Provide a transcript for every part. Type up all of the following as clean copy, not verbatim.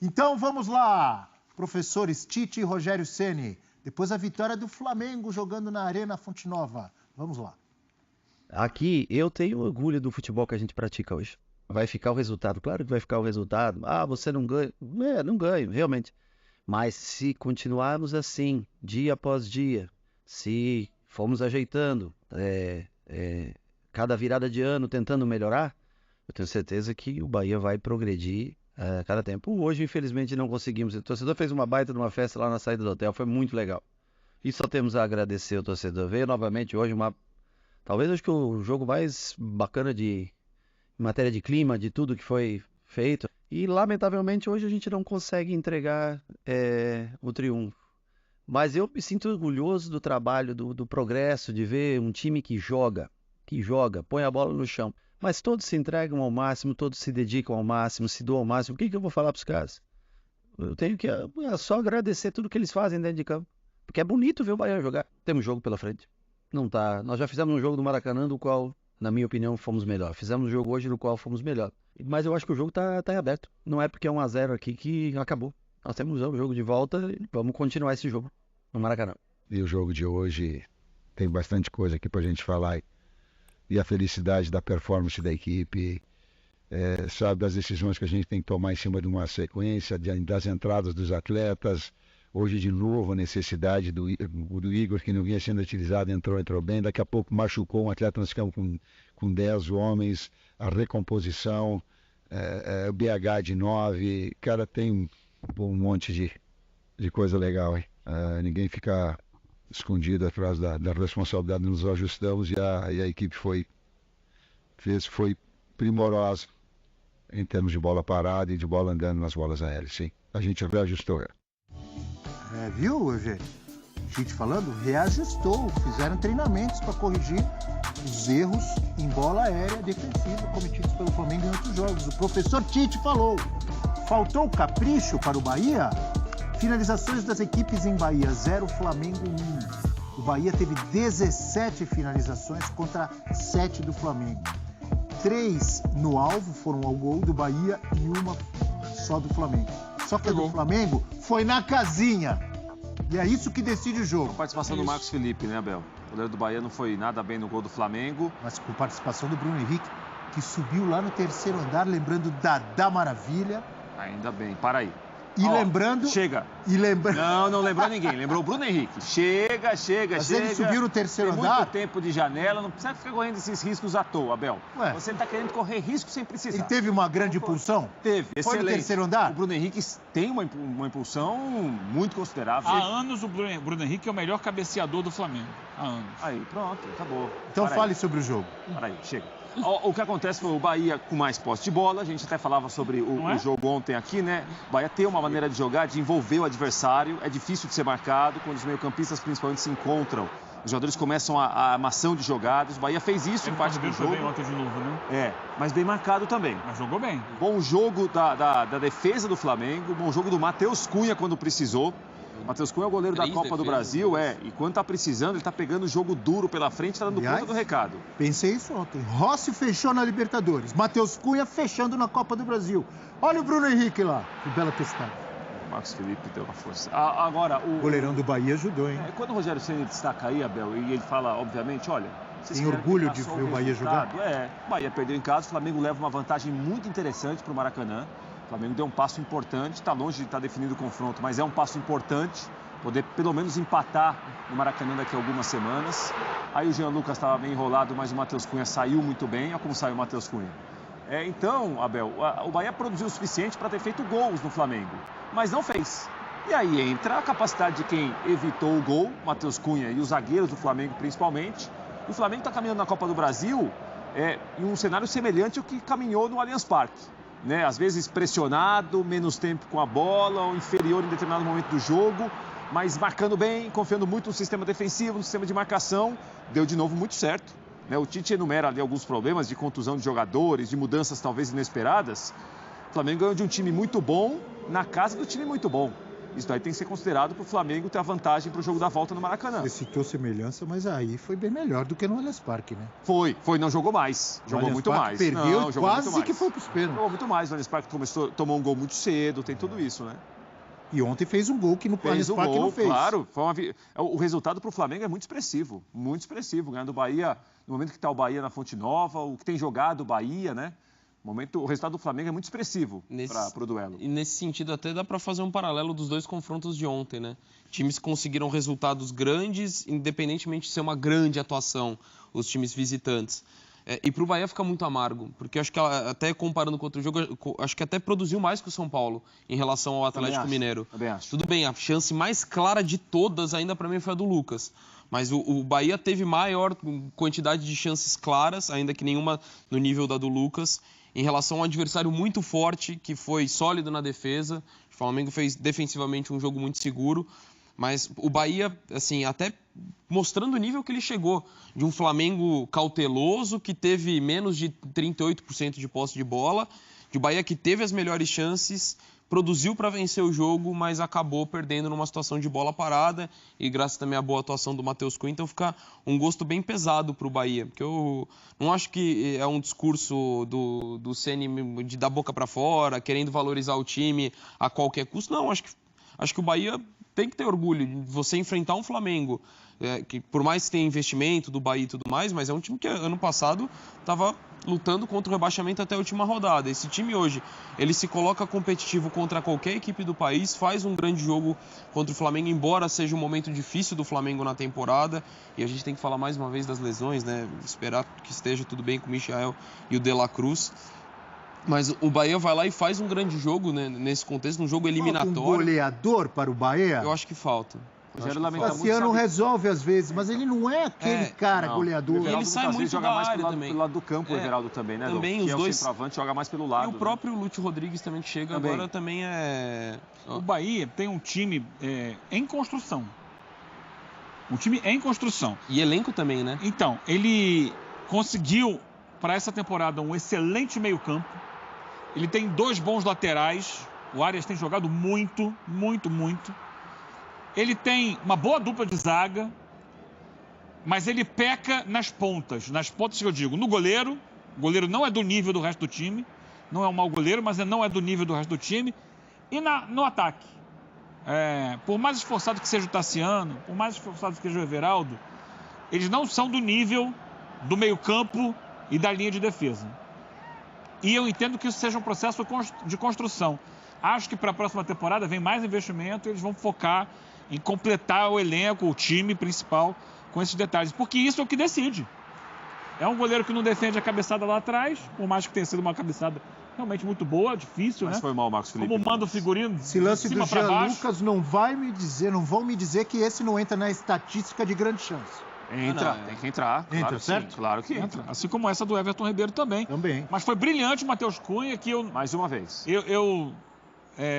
Então vamos lá, professores Tite e Rogério Ceni. Depois a vitória do Flamengo jogando na Arena Fonte Nova. Vamos lá. Aqui eu tenho orgulho do futebol que a gente pratica hoje. Vai ficar o resultado, claro que vai ficar o resultado. Ah, você não ganha. Não ganho, realmente. Mas se continuarmos assim, dia após dia, se formos ajeitando, cada virada de ano tentando melhorar, eu tenho certeza que o Bahia vai progredir a cada tempo. Hoje, infelizmente, não conseguimos. O torcedor fez uma baita de uma festa lá na saída do hotel, foi muito legal. E só temos a agradecer ao torcedor. Veio novamente hoje talvez acho que o jogo mais bacana em matéria de clima, de tudo que foi feito. E, lamentavelmente, hoje a gente não consegue entregar o triunfo. Mas eu me sinto orgulhoso do trabalho, do progresso, de ver um time que joga, põe a bola no chão. Mas todos se entregam ao máximo, todos se dedicam ao máximo, se doam ao máximo. O que eu vou falar para os caras? Eu tenho que só agradecer tudo que eles fazem dentro de campo. Porque é bonito ver o Bahia jogar. Temos jogo pela frente. Não tá. Nós já fizemos um jogo do Maracanã do qual, na minha opinião, fomos melhor. Fizemos um jogo hoje do qual fomos melhor. Mas eu acho que o jogo tá em aberto. Não é porque é 1-0 aqui que acabou. Nós temos o jogo de volta e vamos continuar esse jogo no Maracanã. E o jogo de hoje tem bastante coisa aqui pra gente falar. E a felicidade da performance da equipe, sabe, das decisões que a gente tem que tomar em cima de uma sequência, das entradas dos atletas. Hoje, de novo, a necessidade do Igor, que não vinha sendo utilizado, entrou bem. Daqui a pouco machucou um atleta, nós ficamos com 10 homens. A recomposição, o BH de 9. Cara, tem um monte de coisa legal, hein? Ninguém fica escondido atrás da responsabilidade. Nos ajustamos e a equipe foi primorosa em termos de bola parada e de bola andando nas bolas aéreas, sim. A gente reajustou. Viu, Eugênio? Tite falando, reajustou, fizeram treinamentos para corrigir os erros em bola aérea defensiva cometidos pelo Flamengo em outros jogos. O professor Tite falou, faltou capricho para o Bahia? Finalizações das equipes em Bahia, 0, Flamengo 1. O Bahia teve 17 finalizações contra 7 do Flamengo. 3 no alvo foram ao gol do Bahia e uma só do Flamengo. Só que a do Flamengo foi na casinha. E é isso que decide o jogo. Com a participação do Marcos Felipe, né, Abel? O goleiro do Bahia não foi nada bem no gol do Flamengo. Mas com participação do Bruno Henrique, que subiu lá no terceiro andar, lembrando da Maravilha. Ainda bem, para aí. E lembrando... Chega. E lembrando... Não lembrou ninguém. Lembrou o Bruno Henrique. Chega. Mas ele subiu no terceiro andar? Tem muito tempo de janela, não precisa ficar correndo esses riscos à toa, Abel. Você está querendo correr risco sem precisar. Ele teve uma grande impulsão? Teve, Foi excelente. no terceiro andar? O Bruno Henrique tem uma impulsão muito considerável. Há anos o Bruno Henrique é o melhor cabeceador do Flamengo. Há anos. Aí, pronto, acabou. Então fale sobre o jogo. Para aí, chega. O que acontece foi o Bahia com mais posse de bola. A gente até falava sobre o jogo ontem aqui, né? O Bahia tem uma maneira de jogar, de envolver o adversário. É difícil de ser marcado. Quando os meio-campistas principalmente se encontram, os jogadores começam a armação de jogadas. O Bahia fez isso em parte do jogo. Bem ontem de novo, né? Mas bem marcado também. Mas jogou bem. Bom jogo da defesa do Flamengo. Bom jogo do Matheus Cunha quando precisou. Matheus Cunha é o goleiro da Copa do Brasil, E quando tá precisando, ele tá pegando o jogo duro pela frente, tá dando conta do recado. Pensei isso ontem. Rossi fechou na Libertadores. Matheus Cunha fechando na Copa do Brasil. Olha o Bruno Henrique lá. Que bela testada. O Marcos Felipe deu uma força. Agora, o goleirão do Bahia ajudou, hein? Quando o Rogério Ceni destaca aí, Abel, e ele fala, obviamente, olha... Tem orgulho de ver o Bahia jogar? O Bahia perdeu em casa, o Flamengo leva uma vantagem muito interessante pro Maracanã. O Flamengo deu um passo importante, está longe de estar definido o confronto, mas é um passo importante, poder pelo menos empatar no Maracanã daqui a algumas semanas. Aí o Jean Lucas estava bem enrolado, mas o Matheus Cunha saiu muito bem. Olha como saiu o Matheus Cunha. Então, Abel, o Bahia produziu o suficiente para ter feito gols no Flamengo, mas não fez. E aí entra a capacidade de quem evitou o gol, Matheus Cunha e os zagueiros do Flamengo principalmente. E o Flamengo está caminhando na Copa do Brasil em um cenário semelhante ao que caminhou no Allianz Parque. Né? Às vezes pressionado, menos tempo com a bola, ou inferior em determinado momento do jogo, mas marcando bem, confiando muito no sistema defensivo, no sistema de marcação, deu de novo muito certo. Né? O Tite enumera ali alguns problemas de contusão de jogadores, de mudanças talvez inesperadas. O Flamengo ganhou de um time muito bom, na casa do time muito bom. Isso daí tem que ser considerado para o Flamengo ter a vantagem para o jogo da volta no Maracanã. Você citou semelhança, mas aí foi bem melhor do que no Allianz Parque, né? Foi, não jogou mais. Jogou muito mais. Perdeu não, e jogou quase muito mais. que foi pros pênaltis. Jogou muito mais. O Allianz Parque tomou um gol muito cedo, tem tudo isso, né? E ontem fez um gol que no Allianz Fez um Parque gol, não fez. claro. O resultado para o Flamengo é muito expressivo. Muito expressivo. Ganhando o Bahia, no momento que está o Bahia na Fonte Nova, o que tem jogado o Bahia, né? O resultado do Flamengo é muito expressivo para o duelo. E nesse sentido até dá para fazer um paralelo dos dois confrontos de ontem, né? Times que conseguiram resultados grandes, independentemente de ser uma grande atuação, os times visitantes. E para o Bahia fica muito amargo, porque acho que até comparando com outro jogo, acho que até produziu mais que o São Paulo em relação ao Atlético Mineiro. Também acho. Tudo bem, a chance mais clara de todas ainda para mim foi a do Lucas. Mas o Bahia teve maior quantidade de chances claras, ainda que nenhuma no nível da do Lucas, em relação a um adversário muito forte, que foi sólido na defesa. O Flamengo fez defensivamente um jogo muito seguro. Mas o Bahia, assim, até mostrando o nível que ele chegou, de um Flamengo cauteloso, que teve menos de 38% de posse de bola, de um Bahia que teve as melhores chances, produziu para vencer o jogo, mas acabou perdendo numa situação de bola parada, e graças também à boa atuação do Matheus Cunha, então fica um gosto bem pesado para o Bahia, porque eu não acho que é um discurso do Ceni de dar boca para fora, querendo valorizar o time a qualquer custo, não, acho que o Bahia tem que ter orgulho de você enfrentar um Flamengo, que por mais que tenha investimento do Bahia e tudo mais, mas é um time que ano passado estava lutando contra o rebaixamento até a última rodada. Esse time hoje, ele se coloca competitivo contra qualquer equipe do país, faz um grande jogo contra o Flamengo, embora seja um momento difícil do Flamengo na temporada, e a gente tem que falar mais uma vez das lesões, né? Esperar que esteja tudo bem com o Michael e o De La Cruz. Mas o Bahia vai lá e faz um grande jogo, né, nesse contexto, um jogo eliminatório. Falta um goleador para o Bahia? Eu acho que falta. O Rogério lamenta muito, Cassiano sabe? resolve às vezes, mas ele não é aquele cara Não. goleador. O Everaldo Ele sai muitas muito vezes joga da mais área também. pelo lado do campo, o Everaldo também, né? Também que os é dois. O centroavante joga mais pelo lado. E o próprio Lúcio Rodrigues também que chega Também. agora também é... O Bahia tem um time em construção. Um time em construção. E elenco também, né? Então, ele conseguiu, para essa temporada, um excelente meio-campo. Ele tem 2 bons laterais. O Arias tem jogado muito, muito, muito. Ele tem uma boa dupla de zaga, mas ele peca nas pontas. Nas pontas que eu digo, no goleiro. O goleiro não é do nível do resto do time. Não é um mau goleiro, mas não é do nível do resto do time. E no ataque. Por mais esforçado que seja o Tassiano, por mais esforçado que seja o Everaldo, eles não são do nível do meio-campo e da linha de defesa. E eu entendo que isso seja um processo de construção. Acho que para a próxima temporada vem mais investimento e eles vão focar em completar o elenco, o time principal, com esses detalhes. Porque isso é o que decide. É um goleiro que não defende a cabeçada lá atrás, por mais que tenha sido uma cabeçada realmente muito boa, difícil, Mas né? foi mal, Marcos Felipe. Como manda o figurino Esse lance de do cima para Jean baixo. Lucas não vão me dizer que esse não entra na estatística de grande chance. Entra, tem que entrar. Entra, Claro que certo? sim, claro que entra. Entra. Assim como essa do Everton Ribeiro também. Também. Mas foi brilhante o Matheus Cunha, que Mais uma vez. eu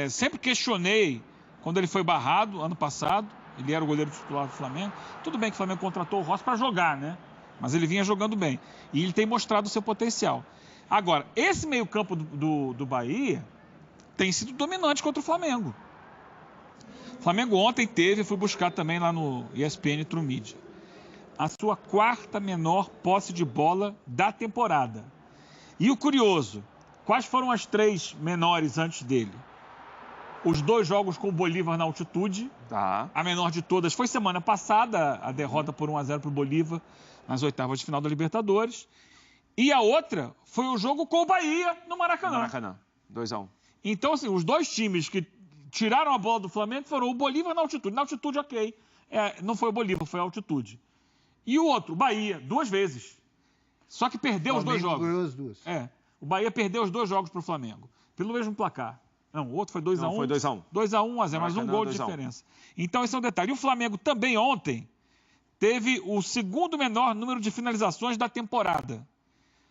sempre questionei quando ele foi barrado, ano passado. Ele era o goleiro titular do Flamengo. Tudo bem que o Flamengo contratou o Rossi para jogar, né? Mas ele vinha jogando bem. E ele tem mostrado o seu potencial. Agora, esse meio-campo do Bahia tem sido dominante contra o Flamengo. O Flamengo ontem fui buscar também lá no ESPN True Media, a sua 4ª menor posse de bola da temporada. E o curioso, quais foram as 3 menores antes dele? Os 2 jogos com o Bolívar na altitude. Tá. A menor de todas foi semana passada, a derrota por 1-0 para o Bolívar nas oitavas de final da Libertadores. E a outra foi o jogo com o Bahia no Maracanã. Maracanã, 2-1. Então, assim, os 2 times que tiraram a bola do Flamengo foram o Bolívar na altitude. Na altitude, ok. Não foi o Bolívar, foi a altitude. E o outro, o Bahia, 2 vezes. Só que perdeu os 2 jogos. Ganhou as duas. O Bahia perdeu os 2 jogos para o Flamengo. Pelo mesmo placar. Não, o outro foi 2-1. Não, foi 2-1. 2-1, 1-0, mas um gol de 2-1. diferença. Então, esse é um detalhe. E o Flamengo também ontem teve o 2º menor número de finalizações da temporada.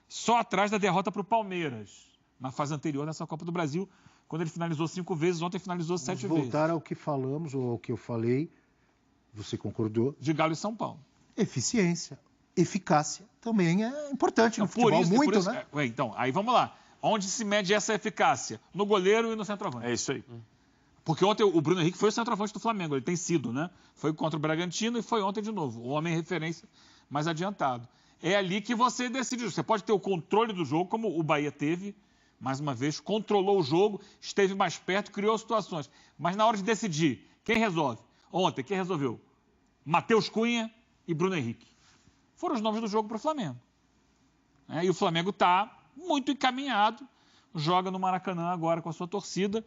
Só atrás da derrota para o Palmeiras, na fase anterior nessa Copa do Brasil, quando ele finalizou 5 vezes, ontem finalizou 7 vezes. Voltar ao que falamos, ou ao que eu falei, você concordou? De Galo e São Paulo. Eficiência, eficácia também é importante no futebol, muito, né? Então, aí vamos lá. Onde se mede essa eficácia? No goleiro e no centroavante. É isso aí. Porque ontem o Bruno Henrique foi o centroavante do Flamengo, ele tem sido, né? Foi contra o Bragantino e foi ontem de novo. O homem referência mais adiantado. É ali que você decide. Você pode ter o controle do jogo, como o Bahia teve, mais uma vez, controlou o jogo, esteve mais perto, criou situações. Mas na hora de decidir, quem resolve? Ontem, quem resolveu? Matheus Cunha e Bruno Henrique. Foram os nomes do jogo para o Flamengo. E o Flamengo está muito encaminhado, joga no Maracanã agora com a sua torcida,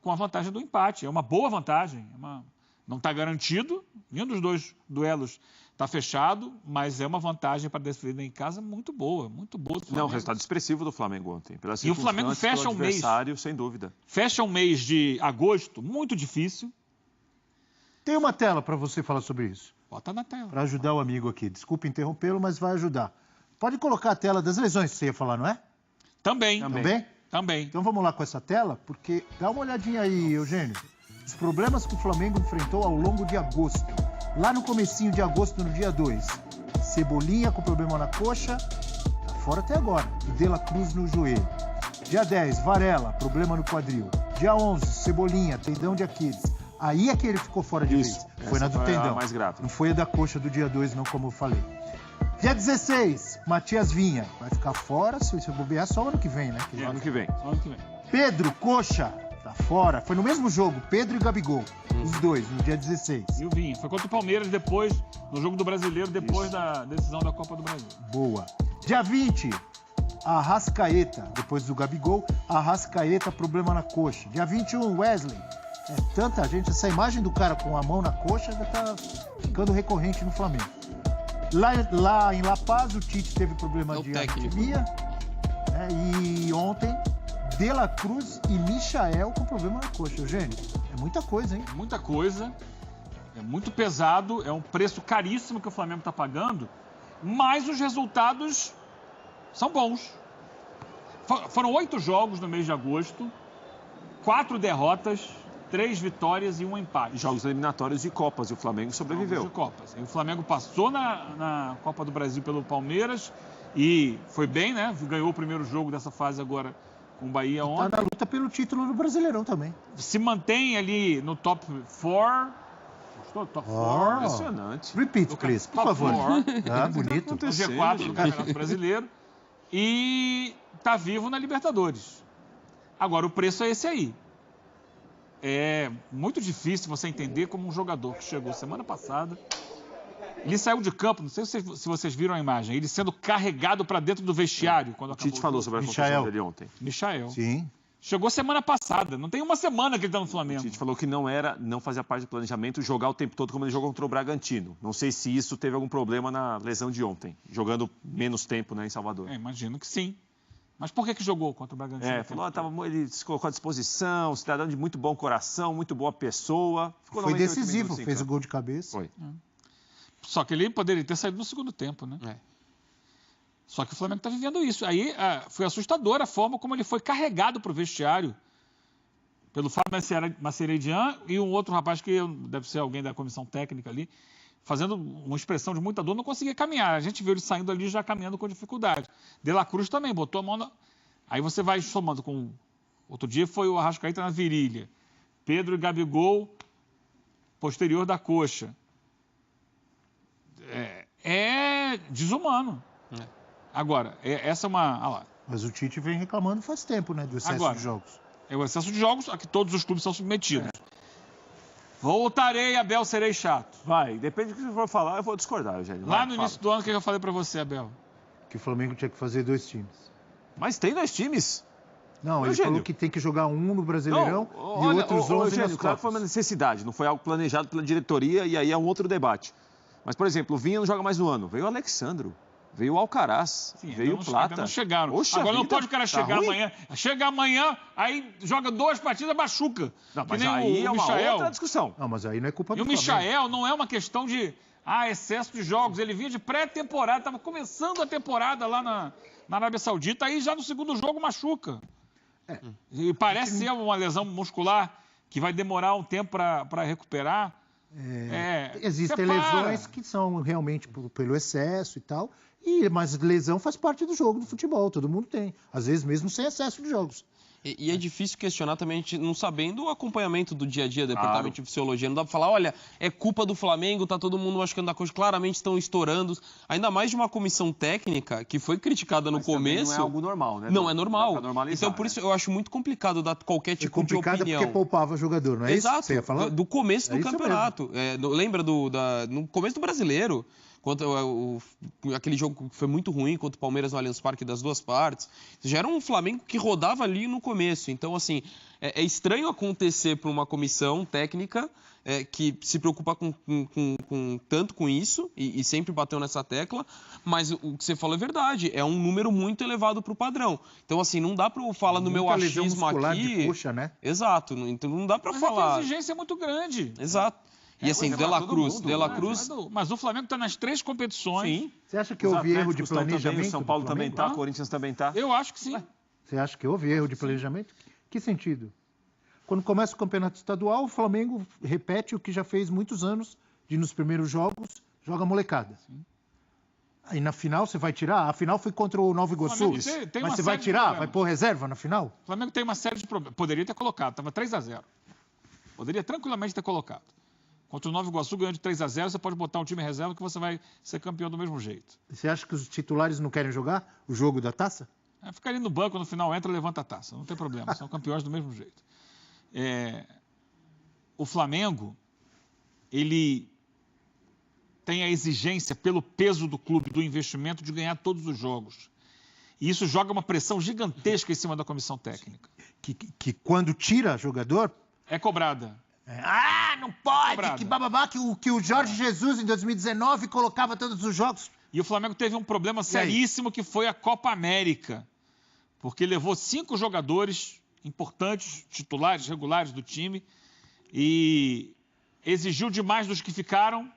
com a vantagem do empate. É uma boa vantagem. Não está garantido, nenhum dos dois duelos está fechado, mas é uma vantagem para defender em casa muito boa do Flamengo. Não, resultado expressivo do Flamengo ontem. E o Flamengo fecha um mês. Sem dúvida. Fecha um mês de agosto, muito difícil. Tem uma tela para você falar sobre isso. Bota na tela. Para ajudar o amigo aqui. Desculpe interrompê-lo, mas vai ajudar. Pode colocar a tela das lesões que você ia falar, não é? Também. Também? Então vamos lá com essa tela, porque dá uma olhadinha aí, Eugênio. Os problemas que o Flamengo enfrentou ao longo de agosto. Lá no comecinho de agosto, no dia 2, Cebolinha com problema na coxa, tá fora até agora. E De La Cruz no joelho. Dia 10, Varela, problema no quadril. Dia 11, Cebolinha, tendão de Aquiles. Aí é que ele ficou fora de vez. Foi na do tendão. Mais grave. Não foi a da coxa do dia 2, não, como eu falei. Dia 16, Matias Vinha. Vai ficar fora, se você bobear, só ano que vem, né? Ano que vem. Pedro, coxa, tá fora. Foi no mesmo jogo, Pedro e Gabigol. Os dois, no dia 16. E o Vinha. Foi contra o Palmeiras depois, no jogo do Brasileiro, depois da decisão da Copa do Brasil. Boa. Dia 20, Arrascaeta. Depois do Gabigol, Arrascaeta, problema na coxa. Dia 21, Wesley. É tanta gente, essa imagem do cara com a mão na coxa já tá ficando recorrente no Flamengo. Lá em La Paz, o Tite teve problema de arritmia. Né? E ontem, De La Cruz e Michael com problema na coxa. Eugênio, é muita coisa, hein? Muita coisa. É muito pesado. É um preço caríssimo que o Flamengo está pagando. Mas os resultados são bons. Foram 8 jogos no mês de agosto. 4 derrotas. 3 vitórias e 1 empate. Jogos eliminatórios de Copas, e o Flamengo sobreviveu. Jogos de Copas. E o Flamengo passou na Copa do Brasil pelo Palmeiras e foi bem, né? Ganhou o primeiro jogo dessa fase agora com o Bahia ontem. Tá na luta pelo título no Brasileirão também. Se mantém ali no top 4. Gostou? Top 4. Impressionante. Repeat, Cris, por favor. Bonito. No G4 do Campeonato Brasileiro. E tá vivo na Libertadores. Agora, o preço é esse aí. É muito difícil você entender como um jogador que chegou semana passada, ele saiu de campo, não sei se vocês viram a imagem, ele sendo carregado para dentro do vestiário. Quando o Tite falou sobre a confusão dele ontem. Michael. Sim. Chegou semana passada, não tem uma semana que ele está no Flamengo. O Tite falou que não fazia parte do planejamento jogar o tempo todo como ele jogou contra o Bragantino. Não sei se isso teve algum problema na lesão de ontem, jogando menos tempo, né, em Salvador. Imagino que sim. Mas por que jogou contra o Bragantino? Falou, ele se colocou à disposição, cidadão de muito bom coração, muito boa pessoa. Foi decisivo, fez o gol de cabeça. Foi. Só que ele poderia ter saído no segundo tempo, né? Só que o Flamengo está vivendo isso. Aí foi assustadora a forma como ele foi carregado para o vestiário pelo Fábio Maceredian e um outro rapaz que deve ser alguém da comissão técnica ali, fazendo uma expressão de muita dor, não conseguia caminhar. A gente viu ele saindo ali já caminhando com dificuldade. De La Cruz também, botou a mão na... Aí você vai somando com... Outro dia foi o Arrascaeta na virilha. Pedro e Gabigol, posterior da coxa. É desumano. Agora, essa é uma... Olha lá. Mas o Tite vem reclamando faz tempo, né, do excesso de jogos. É o excesso de jogos a que todos os clubes são submetidos. Voltarei, Abel, serei chato. Vai, depende do que você for falar, eu vou discordar, Eugênio. Lá no início do ano, o que eu falei pra você, Abel? Que o Flamengo tinha que fazer 2 times. Mas tem 2 times. Não, ele falou que tem que jogar um no Brasileirão e outros 11 nas Copas. Claro que foi uma necessidade, não foi algo planejado pela diretoria e aí é um outro debate. Mas, por exemplo, o Vinha não joga mais no ano. Veio o Alexandro, veio o Alcaraz, veio o Plata. Ainda não chegaram. Oxa, agora não pode o cara chegar amanhã. Chega amanhã, aí joga 2 partidas, machuca. Não, mas aí é uma outra discussão. Não, mas aí não é culpa do Flamengo. E o Michael não é uma questão de excesso de jogos. Ele vinha de pré-temporada, estava começando a temporada lá na Arábia Saudita, aí já no segundo jogo machuca. E parece ser uma lesão muscular que vai demorar um tempo para recuperar. Existem lesões que são realmente pelo excesso e tal, mas lesão faz parte do jogo do futebol, todo mundo tem. Às vezes mesmo sem excesso de jogos. E é difícil questionar também, a gente não sabendo o acompanhamento do dia a dia do departamento de fisiologia. Não dá pra falar, olha, é culpa do Flamengo, tá todo mundo machucando da coisa, claramente estão estourando. Ainda mais de uma comissão técnica que foi criticada no começo. Não é algo normal, né? Não é normal. Normalizar, Então, por isso, eu acho muito complicado dar qualquer tipo de opinião. Porque poupava jogador, não é Exato, isso que você ia falar? do começo do isso campeonato. Lembra no começo do Brasileiro? Aquele jogo que foi muito ruim contra o Palmeiras no Allianz Parque das duas partes. Já era um Flamengo que rodava ali no começo. Então, assim, é estranho acontecer para uma comissão técnica que se preocupa tanto com isso e sempre bateu nessa tecla, mas o que você falou é verdade, é um número muito elevado para o padrão. Então, assim, não dá para eu falar no meu achismo aqui... De coxa, né? Exato, então não dá para falar... A exigência é muito grande. Exato. E assim, De La Cruz... Mas o Flamengo está nas 3 competições. Sim. Você acha que houve erro de planejamento? Também, o São Paulo também está, o Corinthians também está. Eu acho que sim. Você acha que houve erro de planejamento? Que sentido? Quando começa o campeonato estadual, o Flamengo repete o que já fez muitos anos, de nos primeiros jogos, joga molecada. Sim. Aí na final você vai tirar? A final foi contra o Nova Iguaçu. Mas você vai tirar? Vai pôr reserva na final? O Flamengo tem uma série de problemas. Poderia ter colocado, estava 3-0. Poderia tranquilamente ter colocado. Contra o Nova Iguaçu, ganhando de 3-0, você pode botar um time reserva que você vai ser campeão do mesmo jeito. Você acha que os titulares não querem jogar o jogo da taça? Fica ali no banco, no final entra, levanta a taça. Não tem problema, são campeões do mesmo jeito. O Flamengo, ele tem a exigência, pelo peso do clube, do investimento, de ganhar todos os jogos. E isso joga uma pressão gigantesca em cima da comissão técnica. Que quando tira jogador... É cobrada. Não pode, que bababá, que o Jorge Jesus em 2019 colocava todos os jogos. E o Flamengo teve um problema seríssimo que foi a Copa América, porque levou 5 jogadores importantes, titulares, regulares do time, e exigiu demais dos que ficaram,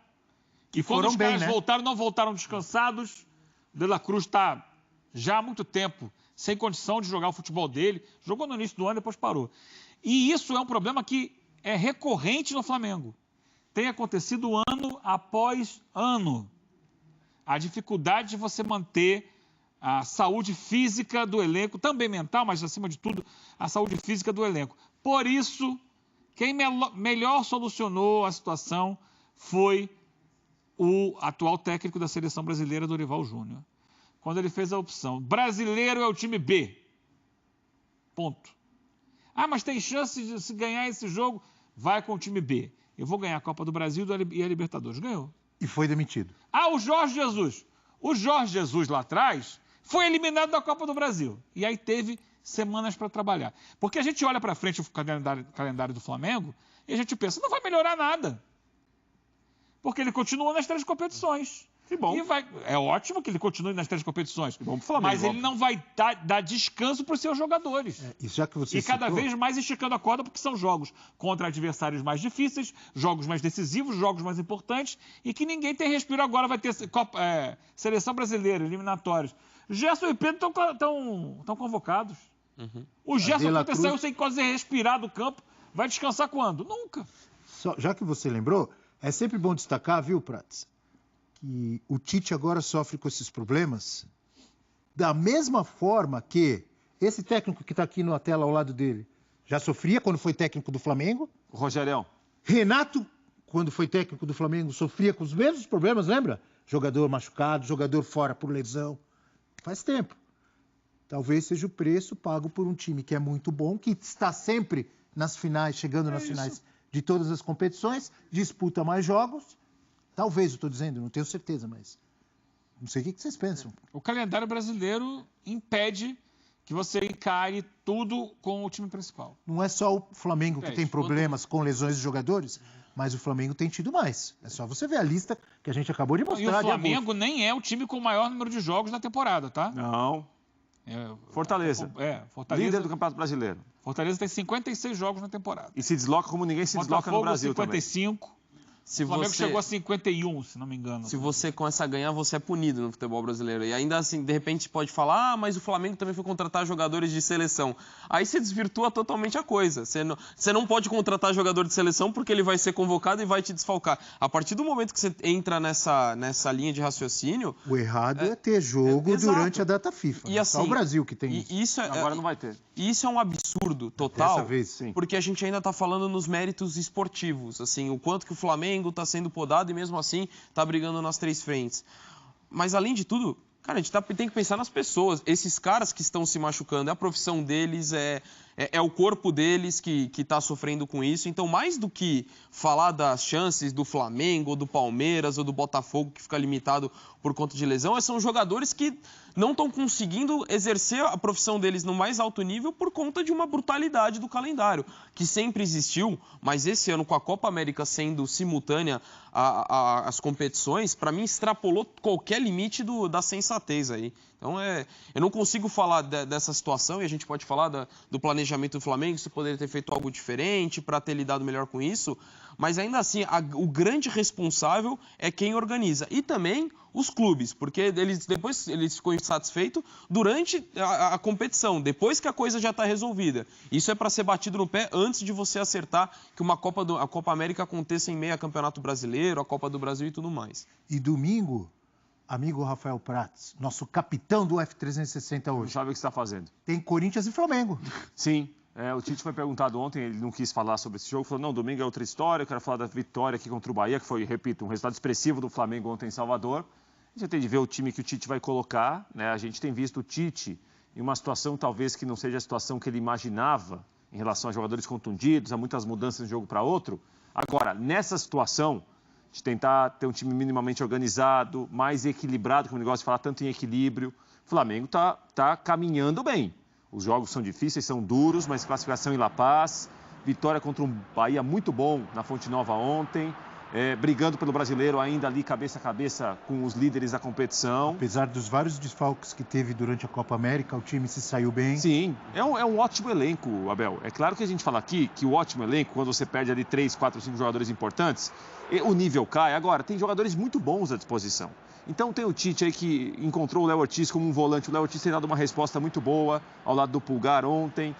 e quando os caras voltaram, não voltaram descansados. De La Cruz está já há muito tempo sem condição de jogar o futebol dele, jogou no início do ano, depois parou. E isso é um problema que é recorrente no Flamengo. Tem acontecido ano após ano. A dificuldade de você manter a saúde física do elenco, também mental, mas acima de tudo, a saúde física do elenco. Por isso, quem melhor solucionou a situação foi o atual técnico da seleção brasileira, Dorival Júnior. Quando ele fez a opção, brasileiro é o time B. Ponto. Mas tem chance de se ganhar esse jogo? Vai com o time B. Eu vou ganhar a Copa do Brasil e a Libertadores. Ganhou. E foi demitido. O Jorge Jesus. O Jorge Jesus lá atrás foi eliminado da Copa do Brasil. E aí teve semanas para trabalhar. Porque a gente olha para frente o calendário do Flamengo e a gente pensa, não vai melhorar nada. Porque ele continua nas 3 competições. Que bom. É ótimo que ele continue nas 3 competições. Bom pro Flamengo, mas ele não vai dar descanso para os seus jogadores. Isso já que você cada vez mais esticando a corda, porque são jogos contra adversários mais difíceis, jogos mais decisivos, jogos mais importantes, e que ninguém tem respiro agora. Vai ter seleção brasileira, eliminatórios. Gerson e Pedro estão convocados. Uhum. O Gerson ontem saiu sem quase respirar do campo. Vai descansar quando? Nunca. Já que você lembrou, é sempre bom destacar, viu, Prats, que o Tite agora sofre com esses problemas da mesma forma que esse técnico que está aqui na tela ao lado dele já sofria quando foi técnico do Flamengo. O Rogerão. Renato, quando foi técnico do Flamengo, sofria com os mesmos problemas, lembra? Jogador machucado, jogador fora por lesão. Faz tempo. Talvez seja o preço pago por um time que é muito bom, que está sempre nas finais, chegando nas finais de todas as competições, disputa mais jogos. Talvez, eu estou dizendo, não tenho certeza, mas não sei o que vocês pensam. O calendário brasileiro impede que você encare tudo com o time principal. Não é só o Flamengo que tem problemas com lesões de jogadores, mas o Flamengo tem tido mais. É só você ver a lista que a gente acabou de mostrar. E o Flamengo nem é o time com o maior número de jogos na temporada, tá? Não. Fortaleza. Fortaleza. Líder do Campeonato Brasileiro. Fortaleza tem 56 jogos na temporada. E se desloca como ninguém se desloca no Brasil 55. também. O Flamengo chegou a 51, se não me engano. Se você começa a ganhar, você é punido no futebol brasileiro. E ainda assim, de repente, pode falar, mas o Flamengo também foi contratar jogadores de seleção. Aí você desvirtua totalmente a coisa. Você não pode contratar jogador de seleção porque ele vai ser convocado e vai te desfalcar. A partir do momento que você entra nessa linha de raciocínio... O errado é ter jogo durante a data FIFA. E assim, só o Brasil que tem isso. Agora não vai ter. E isso é um absurdo total, Dessa vez, sim. porque a gente ainda está falando nos méritos esportivos, assim, o quanto que o Flamengo está sendo podado e mesmo assim está brigando nas 3 frentes. Mas além de tudo, cara, a gente tem que pensar nas pessoas. Esses caras que estão se machucando, é a profissão deles, é o corpo deles que está sofrendo com isso. Então, mais do que falar das chances do Flamengo, ou do Palmeiras, ou do Botafogo, que fica limitado por conta de lesão, são jogadores que não estão conseguindo exercer a profissão deles no mais alto nível por conta de uma brutalidade do calendário, que sempre existiu, mas esse ano, com a Copa América sendo simultânea às competições, para mim extrapolou qualquer limite da sensatez aí. Então, eu não consigo falar dessa situação, e a gente pode falar do planejamento do Flamengo, se poderia ter feito algo diferente para ter lidado melhor com isso, mas ainda assim, o grande responsável é quem organiza. E também os clubes, porque depois eles ficam insatisfeitos durante a competição, depois que a coisa já está resolvida. Isso é para ser batido no pé antes de você acertar que a Copa América aconteça em meio a Campeonato Brasileiro, a Copa do Brasil e tudo mais. E domingo, amigo Rafael Prats, nosso capitão do F360 Não hoje, sabe o que está fazendo. tem Corinthians e Flamengo. Sim. O Tite foi perguntado ontem, ele não quis falar sobre esse jogo, falou, não, domingo é outra história, eu quero falar da vitória aqui contra o Bahia, que foi, repito, um resultado expressivo do Flamengo ontem em Salvador. A gente tem de ver o time que o Tite vai colocar, né? A gente tem visto o Tite em uma situação talvez que não seja a situação que ele imaginava em relação a jogadores contundidos, a muitas mudanças de um jogo para outro. Agora, nessa situação, de tentar ter um time minimamente organizado, mais equilibrado, como eu gosto de falar, tanto em equilíbrio, o Flamengo está caminhando bem. Os jogos são difíceis, são duros, mas classificação em La Paz, vitória contra um Bahia muito bom na Fonte Nova ontem, brigando pelo brasileiro ainda ali cabeça a cabeça com os líderes da competição. Apesar dos vários desfalques que teve durante a Copa América, o time se saiu bem. Sim, é um ótimo elenco, Abel. É claro que a gente fala aqui que o ótimo elenco, quando você perde ali 3, 4, 5 jogadores importantes, o nível cai. Agora, tem jogadores muito bons à disposição. Então tem o Tite aí que encontrou o Léo Ortiz como um volante. O Léo Ortiz tem dado uma resposta muito boa ao lado do Pulgar ontem.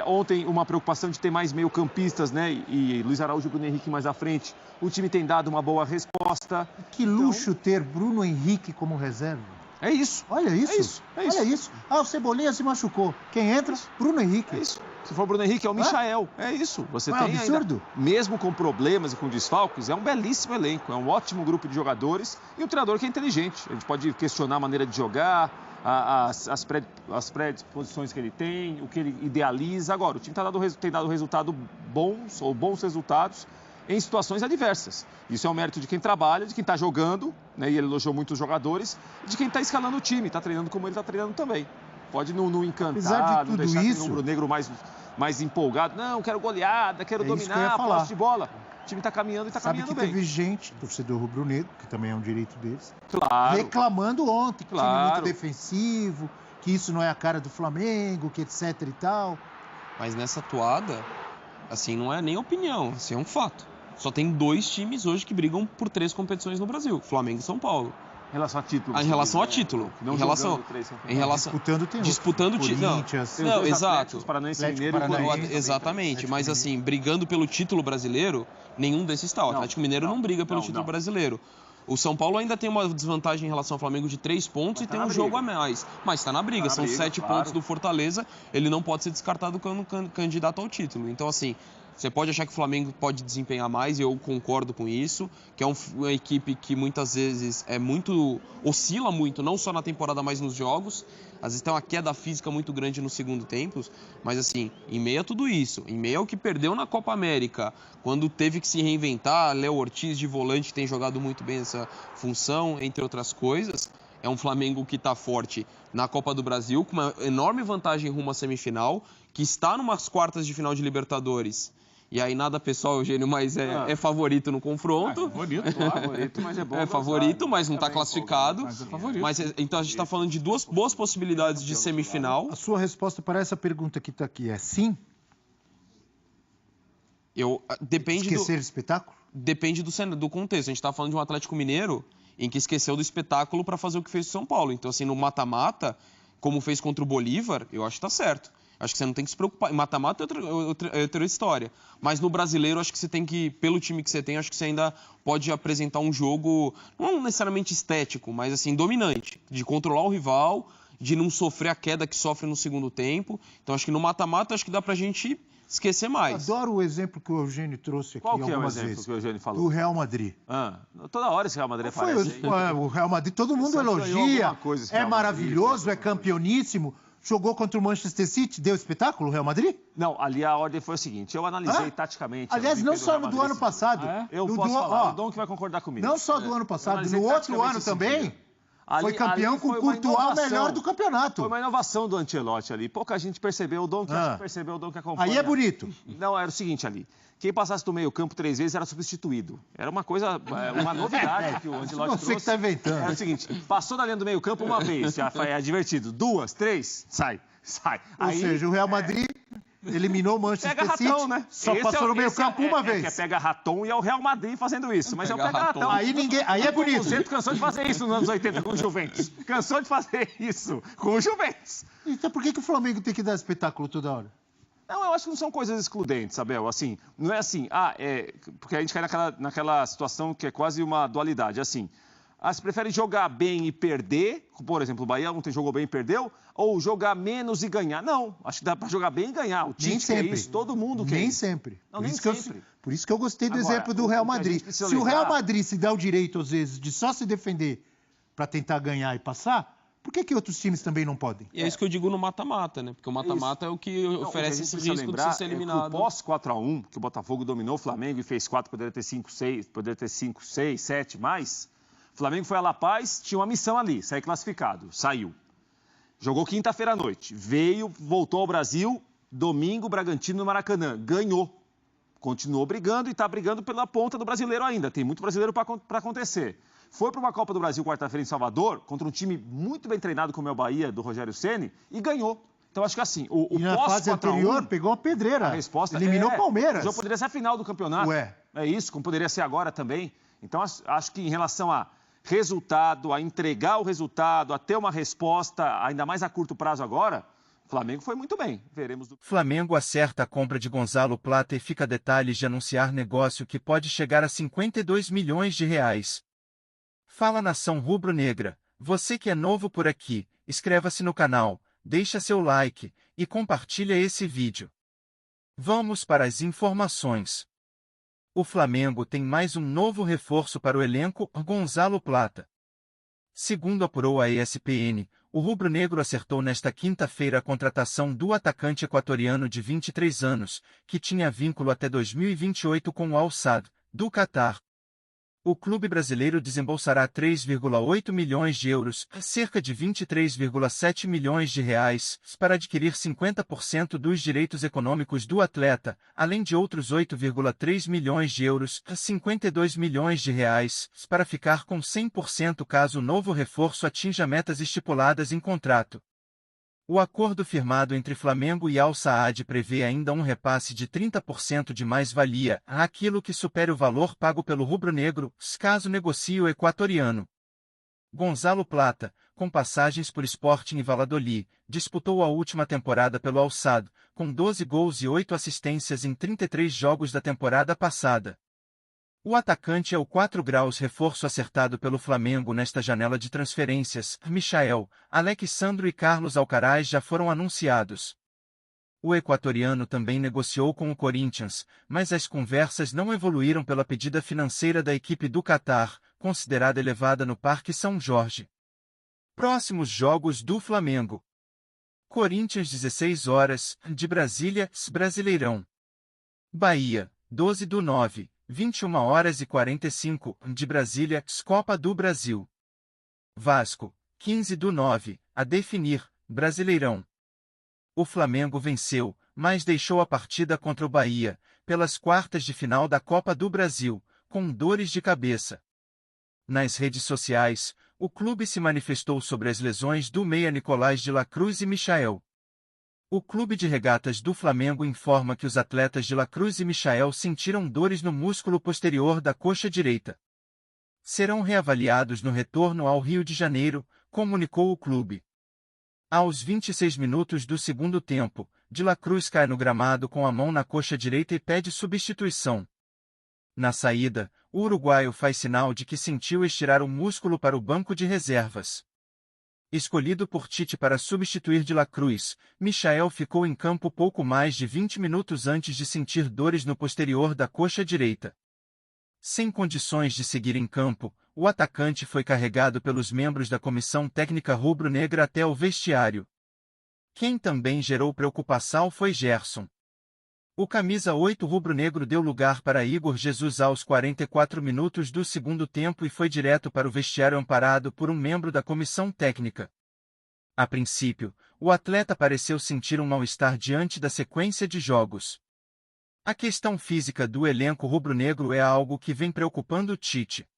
Ontem uma preocupação de ter mais meio-campistas, né? E Luiz Araújo e Bruno Henrique mais à frente. O time tem dado uma boa resposta. Que luxo ter Bruno Henrique como reserva. É isso. Olha isso. É isso. É isso. Olha isso. O Cebolinha se machucou. Quem entra? Bruno Henrique. É isso. Se for Bruno Henrique, é o Michael. É isso. Você Não é tem absurdo? ainda, mesmo com problemas e com desfalques, é um belíssimo elenco. É um ótimo grupo de jogadores e um treinador que é inteligente. A gente pode questionar a maneira de jogar, as predisposições que ele tem, o que ele idealiza. Agora, o time tem dado resultado bons ou bons resultados em situações adversas. Isso é um mérito de quem trabalha, de quem está jogando, né? E ele elogiou muito os jogadores, e de quem está escalando o time, está treinando como ele está treinando também. Pode não encantar, Apesar de não tudo deixar isso, o rubro-negro mais empolgado. Não, quero goleada, quero É isso que eu ia dominar, falar. posse de bola. O time está caminhando e está Sabe caminhando que bem. teve gente, torcedor rubro-negro, que também é um direito deles, Claro. reclamando ontem que o time Claro. muito defensivo, que isso não é a cara do Flamengo, que etc e tal. Mas nessa toada, assim, não é nem opinião, assim, é um fato. Só tem 2 times hoje que brigam por 3 competições no Brasil, Flamengo e São Paulo. Em relação a título. Em relação a título. Não Em relação, jogando três, em relação, Disputando tem disputando outros. título. Corinthians. Tem os Não, dois exato. Atléticos, Paranaense, Atlético Mineiro e Paranaense. Corinthians. Exatamente, Atlético mas Mineiro. assim, brigando pelo título brasileiro, nenhum desses está. O Não, Atlético Mineiro não briga pelo título brasileiro. O São Paulo ainda tem uma desvantagem em relação ao Flamengo de 3 pontos Mas e tem tá um na jogo briga. a mais. Mas está na briga, Tá na são briga, 7 claro. pontos do Fortaleza, ele não pode ser descartado como candidato ao título. Então, assim, você pode achar que o Flamengo pode desempenhar mais, e eu concordo com isso, que é uma equipe que muitas vezes oscila muito, não só na temporada, mas nos jogos. Às vezes tem uma queda física muito grande no segundo tempo, mas assim, em meio a tudo isso, em meio ao que perdeu na Copa América, quando teve que se reinventar, Léo Ortiz de volante tem jogado muito bem essa função, entre outras coisas, é um Flamengo que está forte na Copa do Brasil, com uma enorme vantagem rumo à semifinal, que está numas quartas de final de Libertadores. E aí nada pessoal, Eugênio, mas é favorito no confronto. Bonito. Favorito, mas é bom. É favorito, mas não está classificado. Mas é favorito. Então a gente está falando de 2 boas possibilidades de semifinal. A sua resposta para essa pergunta que está aqui é sim? Esquecer espetáculo? Depende do contexto. A gente está falando de um Atlético Mineiro em que esqueceu do espetáculo para fazer o que fez o São Paulo. Então, assim, no mata-mata, como fez contra o Bolívar, eu acho que está certo. Acho que você não tem que se preocupar. Em mata-mata é outra história. Mas no brasileiro, acho que você tem que, pelo time que você tem, acho que você ainda pode apresentar um jogo, não necessariamente estético, mas assim, dominante. De controlar o rival de não sofrer a queda que sofre no segundo tempo. Então acho que no mata-mata acho que dá pra gente esquecer mais. Adoro o exemplo que o Eugênio trouxe aqui Qual que é o algumas exemplo vezes. que o Eugênio falou? Do Real Madrid. Toda hora esse Real Madrid Foi aparece. o Real Madrid, todo mundo Sempre ganhou elogia, alguma coisa esse é Real Madrid, maravilhoso, é campeoníssimo. Jogou contra o Manchester City, deu espetáculo o Real Madrid? Não, ali a ordem foi o seguinte, eu analisei Hã? taticamente. Aliás, o não desempenho só Real no do Madrid ano passado. Eu no posso do, falar, ó, o Dom que vai concordar comigo. não só do ano passado, analisei no outro taticamente ano esse também. dia. Ali- Foi campeão ali com foi o uma Courtois, o inovação. melhor do campeonato. Foi uma inovação do Ancelotti ali. Pouca gente percebeu, o Dom que acho que percebeu, o Dom que acompanha. Aí é bonito. Não, era o seguinte ali. Quem passasse do meio campo 3 vezes era substituído. Era uma coisa, uma novidade que o Ancelotti Você trouxe. que tá inventando. Era o seguinte, passou na linha do meio campo uma vez, já é divertido. 2, 3, sai. Ou seja, o Real Madrid eliminou o Manchester Pega City, ratão, né? só Esse passou no meio campo uma vez. É pega raton e é o Real Madrid fazendo isso. Mas é o pega ratão. Aí é bonito. O Centro cansou de fazer isso nos anos 80 com o Juventus. Cansou de fazer isso com o Juventus. Então por que o Flamengo tem que dar espetáculo toda hora? Não, eu acho que não são coisas excludentes, Abel. Assim, não é assim, porque a gente cai naquela situação que é quase uma dualidade. Assim, você prefere jogar bem e perder, por exemplo, o Bahia ontem jogou bem e perdeu, ou jogar menos e ganhar? Não, acho que dá para jogar bem e ganhar. O Nem Tite quer sempre. isso, todo mundo quer Nem isso. sempre. Não, Por nem isso que sempre. por isso que eu gostei do Agora, exemplo do o Real que a gente Madrid. precisa Se o Real lembrar- Madrid se dá o direito, às vezes, de só se defender para tentar ganhar e passar, por que outros times também não podem? E é isso que eu digo no mata-mata, né? Porque o mata-mata é o que Não, oferece o esse que a gente risco de precisa ser lembrar eliminado. É que o pós 4-1, que o Botafogo dominou o Flamengo e fez 4, poderia ter 5, 6, poderia ter 5, 6, 7 mais. O Flamengo foi a La Paz, tinha uma missão ali, sair classificado, saiu. Jogou quinta-feira à noite, voltou ao Brasil, domingo, Bragantino no Maracanã, ganhou. Continuou brigando e está brigando pela ponta do brasileiro ainda, tem muito brasileiro para acontecer. Foi para uma Copa do Brasil quarta-feira em Salvador, contra um time muito bem treinado como é o Bahia, do Rogério Ceni, e ganhou. Então acho que assim, o E na pós fase 4-1, anterior, pegou a pedreira. a resposta Eliminou o Palmeiras. O jogo poderia ser a final do campeonato. Ué. É isso, como poderia ser agora também. Então, acho que em relação a resultado, a entregar o resultado, a ter uma resposta, ainda mais a curto prazo agora, o Flamengo foi muito bem. Veremos. Flamengo acerta a compra de Gonzalo Plata e fica a detalhes de anunciar negócio que pode chegar a 52 milhões de reais. Fala nação rubro-negra, você que é novo por aqui, inscreva-se no canal, deixa seu like e compartilha esse vídeo. Vamos para as informações. O Flamengo tem mais um novo reforço para o elenco, Gonzalo Plata. Segundo apurou a ESPN, o rubro-negro acertou nesta quinta-feira a contratação do atacante equatoriano de 23 anos, que tinha vínculo até 2028 com o Al-Sadd, do Catar. O clube brasileiro desembolsará 3,8 milhões de euros, cerca de 23,7 milhões de reais, para adquirir 50% dos direitos econômicos do atleta, além de outros 8,3 milhões de euros, 52 milhões de reais, para ficar com 100% caso o novo reforço atinja metas estipuladas em contrato. O acordo firmado entre Flamengo e Al-Sadd prevê ainda um repasse de 30% de mais-valia àquilo que supere o valor pago pelo rubro-negro, caso negocie o equatoriano. Gonzalo Plata, com passagens por Sporting e Valladolid, disputou a última temporada pelo Al-Sadd, com 12 gols e 8 assistências em 33 jogos da temporada passada. O atacante é o 4 graus reforço acertado pelo Flamengo nesta janela de transferências. Michael, Alexandro e Carlos Alcaraz já foram anunciados. O equatoriano também negociou com o Corinthians, mas as conversas não evoluíram pela pedida financeira da equipe do Catar, considerada elevada no Parque São Jorge. Próximos jogos do Flamengo. Corinthians 16 horas, de Brasília, Brasileirão. Bahia, 12/9. 21 horas e 45, de Brasília, Copa do Brasil. Vasco, 15/9, a definir, Brasileirão. O Flamengo venceu, mas deixou a partida contra o Bahia, pelas quartas de final da Copa do Brasil, com dores de cabeça. Nas redes sociais, o clube se manifestou sobre as lesões do meia Nicolás de la Cruz e Michael. O clube de regatas do Flamengo informa que os atletas de la Cruz e Michael sentiram dores no músculo posterior da coxa direita. Serão reavaliados no retorno ao Rio de Janeiro, comunicou o clube. Aos 26 minutos do segundo tempo, de la Cruz cai no gramado com a mão na coxa direita e pede substituição. Na saída, o uruguaio faz sinal de que sentiu estirar o músculo para o banco de reservas. Escolhido por Tite para substituir De La Cruz, Michael ficou em campo pouco mais de 20 minutos antes de sentir dores no posterior da coxa direita. Sem condições de seguir em campo, o atacante foi carregado pelos membros da comissão técnica rubro-negra até o vestiário. Quem também gerou preocupação foi Gerson. O camisa 8 rubro-negro deu lugar para Igor Jesus aos 44 minutos do segundo tempo e foi direto para o vestiário amparado por um membro da comissão técnica. A princípio, o atleta pareceu sentir um mal-estar diante da sequência de jogos. A questão física do elenco rubro-negro é algo que vem preocupando o Tite.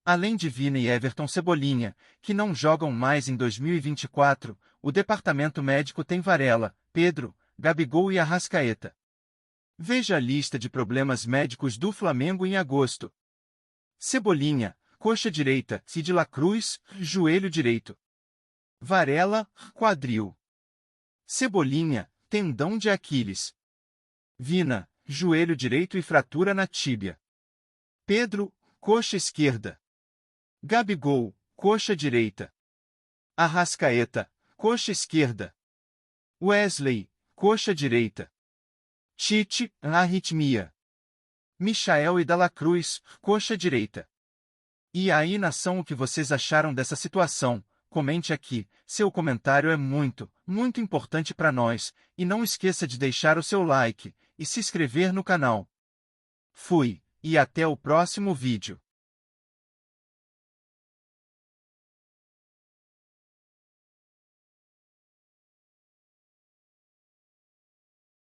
Além de Vina e Everton Cebolinha, que não jogam mais em 2024, o departamento médico tem Varela, Pedro, Gabigol e Arrascaeta. Veja a lista de problemas médicos do Flamengo em agosto. Cebolinha, coxa direita, De La Cruz, joelho direito. Varela, quadril. Cebolinha, tendão de Aquiles. Vina, joelho direito e fratura na tíbia. Pedro, coxa esquerda. Gabigol, coxa direita. Arrascaeta, coxa esquerda. Wesley, coxa direita. Tite, arritmia. Michael e De La Cruz, coxa direita. E aí, nação, o que vocês acharam dessa situação? Comente aqui, seu comentário é muito importante para nós, e não esqueça de deixar o seu like, e se inscrever no canal. Fui, e até o próximo vídeo.